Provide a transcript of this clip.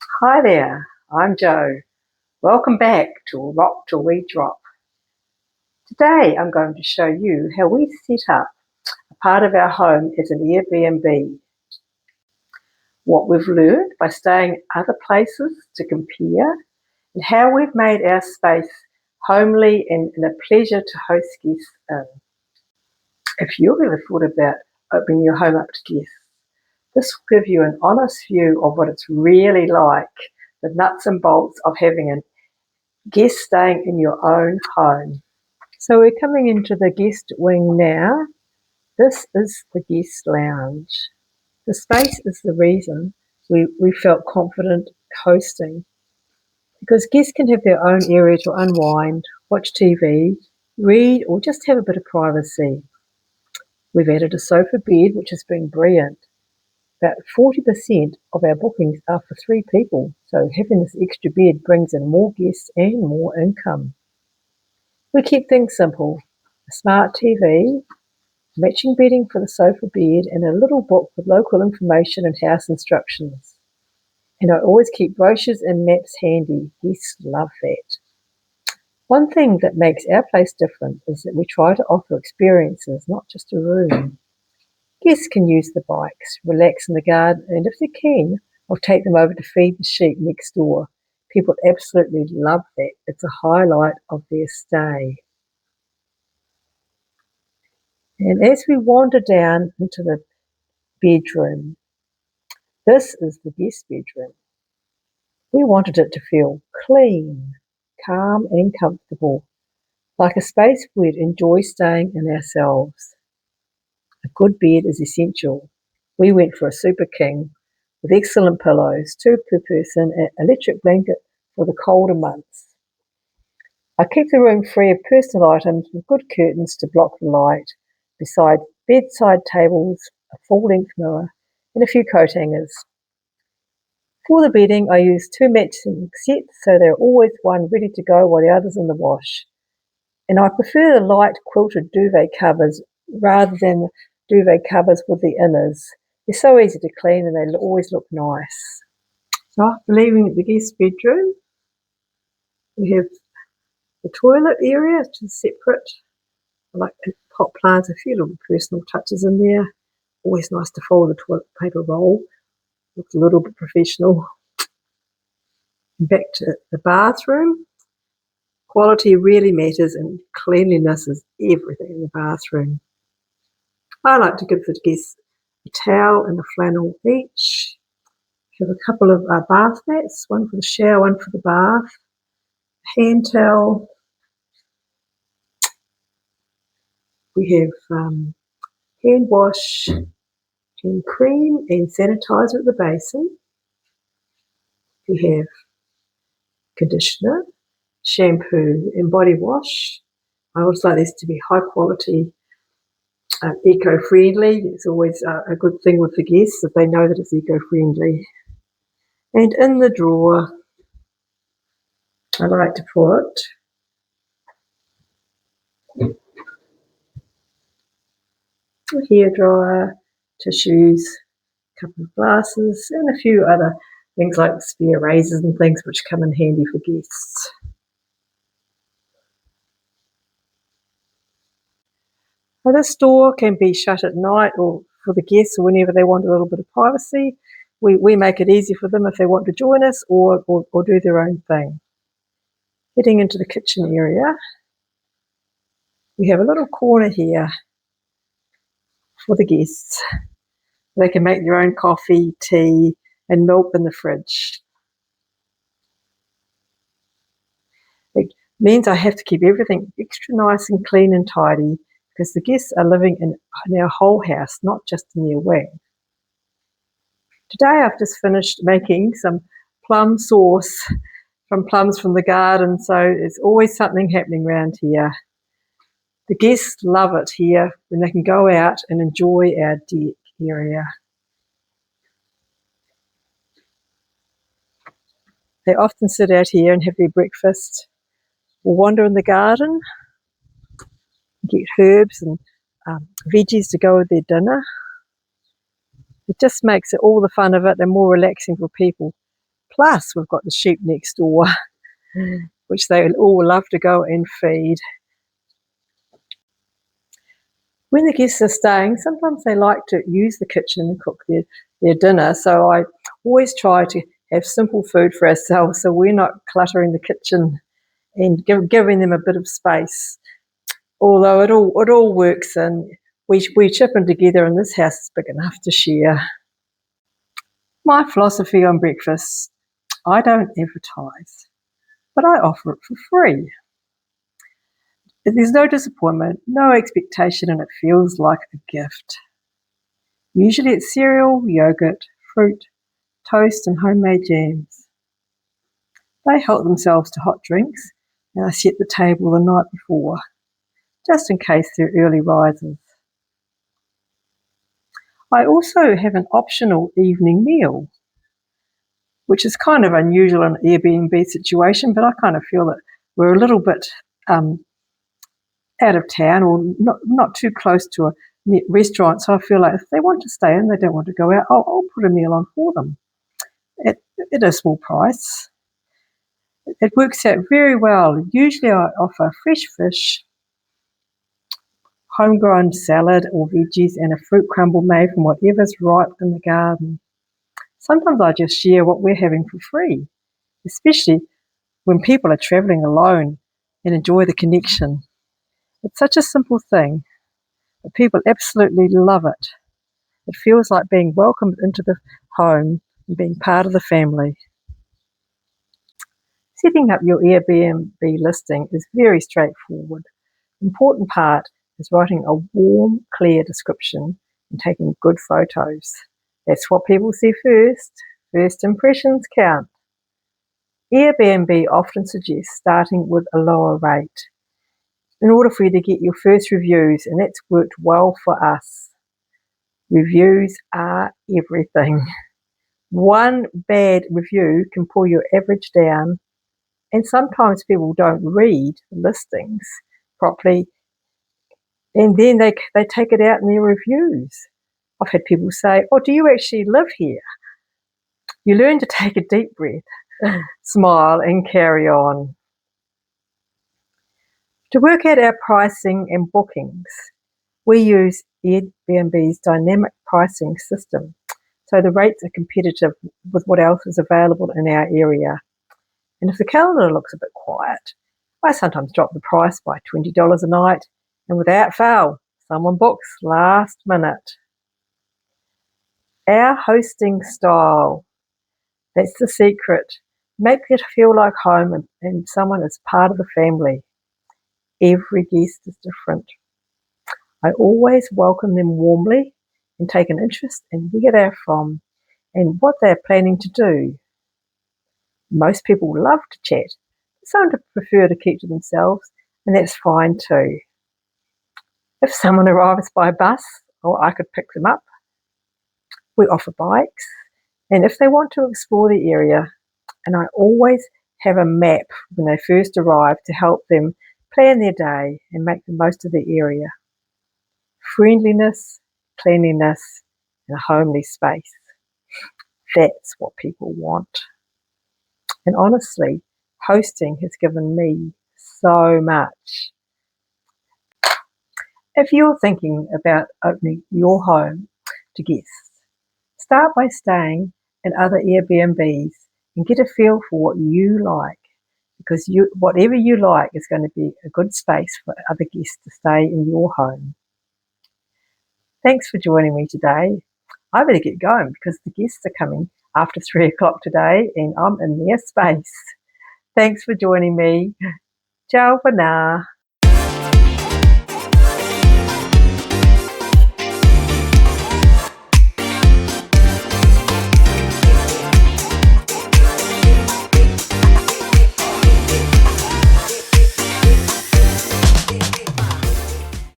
Hi there, I'm Joe. Welcome back to Rock Till We Drop. Today I'm going to show you how we set up a part of our home as an Airbnb, what we've learned by staying other places to compare, and how we've made our space homely and a pleasure to host guests in. If you've ever thought about opening your home up to guests, this will give you an honest view of what it's really like, the nuts and bolts of having a guest staying in your own home. So we're coming into the guest wing now. This is the guest lounge. The space is the reason we felt confident hosting, because guests can have their own area to unwind, watch TV, read, or just have a bit of privacy. We've added a sofa bed, which has been brilliant. About 40% of our bookings are for 3 people, so having this extra bed brings in more guests and more income. We keep things simple: a smart TV, matching bedding for the sofa bed, and a little book with local information and house instructions. And I always keep brochures and maps handy. Guests love that. One thing that makes our place different is that we try to offer experiences, not just a room. Guests can use the bikes, relax in the garden, and if they're keen, I'll take them over to feed the sheep next door. People absolutely love that. It's a highlight of their stay. And as we wander down into the bedroom, this is the guest bedroom. We wanted it to feel clean, calm and comfortable, like a space we'd enjoy staying in ourselves. A good bed is essential. We went for a super king with excellent pillows, 2 per person, and an electric blanket for the colder months. I keep the room free of personal items with good curtains to block the light, beside bedside tables, a full-length mirror, and a few coat hangers. For the bedding, I use 2 matching sets, so they're always one ready to go while the other's in the wash. And I prefer the light quilted duvet covers rather than the duvet covers with the inners. They're so easy to clean and they always look nice. So after leaving the guest bedroom, we have the toilet area, which is separate. I like to pot plants, a few little personal touches in there. Always nice to fold the toilet paper roll. Looks a little bit professional. Back to the bathroom. Quality really matters and cleanliness is everything in the bathroom. I like to give the guests a towel and a flannel each. Have a couple of bath mats, one for the shower, one for the bath. Hand towel. We have hand wash, hand cream and sanitizer at the basin. We have conditioner, shampoo and body wash. I always like this to be high quality, eco-friendly. It's always a good thing with the guests that they know that it's eco-friendly. And in the drawer, I like to put a hairdryer, tissues, a couple of glasses, and a few other things like spare razors and things which come in handy for guests. Now, this door can be shut at night or for the guests or whenever they want a little bit of privacy. We make it easy for them if they want to join us or do their own thing. Heading into the kitchen area, we have a little corner here for the guests. They can make their own coffee, tea, and milk in the fridge. It means I have to keep everything extra nice and clean and tidy because the guests are living in our whole house, not just in their wing. Today I've just finished making some plum sauce from plums from the garden, so there's always something happening around here. The guests love it here when they can go out and enjoy our deck area. They often sit out here and have their breakfast or wander in the garden, get herbs and veggies to go with their dinner. It just makes it all the fun of it and more relaxing for people. Plus, we've got the sheep next door, which they all love to go and feed. When the guests are staying, sometimes they like to use the kitchen and cook their dinner, so I always try to have simple food for ourselves so we're not cluttering the kitchen and giving them a bit of space. Although it all works, and we chip in together, and this house is big enough to share. My philosophy on breakfast: I don't advertise, but I offer it for free. There's no disappointment, no expectation, and it feels like a gift. Usually it's cereal, yogurt, fruit, toast, and homemade jams. They help themselves to hot drinks, and I set the table the night before, just in case they're early risers. I also have an optional evening meal, which is kind of unusual in an Airbnb situation, but I kind of feel that we're a little bit out of town, or not too close to a restaurant, so I feel like if they want to stay in, they don't want to go out, I'll put a meal on for them at a small price. It works out very well. Usually I offer fresh fish, homegrown salad or veggies, and a fruit crumble made from whatever's ripe in the garden. Sometimes I just share what we're having for free, especially when people are travelling alone, and enjoy the connection. It's such a simple thing, but people absolutely love it. It feels like being welcomed into the home and being part of the family. Setting up your Airbnb listing is very straightforward. The important part is writing a warm, clear description and taking good photos. That's what people see first. First impressions count. Airbnb often suggests starting with a lower rate in order for you to get your first reviews, and that's worked well for us. Reviews are everything. One bad review can pull your average down, and sometimes people don't read the listings properly, and then they take it out in their reviews. I've had people say, "Oh, do you actually live here?" You learn to take a deep breath, smile, and carry on. To work out our pricing and bookings, we use Airbnb's dynamic pricing system, so the rates are competitive with what else is available in our area. And if the calendar looks a bit quiet, I sometimes drop the price by $20 a night, and without fail, someone books last minute. Our hosting style, that's the secret. Make it feel like home and someone is part of the family. Every guest is different. I always welcome them warmly and take an interest in where they're from and what they're planning to do. Most people love to chat. Some prefer to keep to themselves, and that's fine too. If someone arrives by bus, or I could pick them up, we offer bikes, and if they want to explore the area, and I always have a map when they first arrive to help them plan their day and make the most of the area. Friendliness, cleanliness, and a homely space. That's what people want. And honestly, hosting has given me so much. If you're thinking about opening your home to guests, start by staying in other Airbnbs and get a feel for what you like, because whatever you like is going to be a good space for other guests to stay in your home. Thanks for joining me today. I better get going because the guests are coming after 3 o'clock today and I'm in their space. Thanks for joining me. Ciao for now.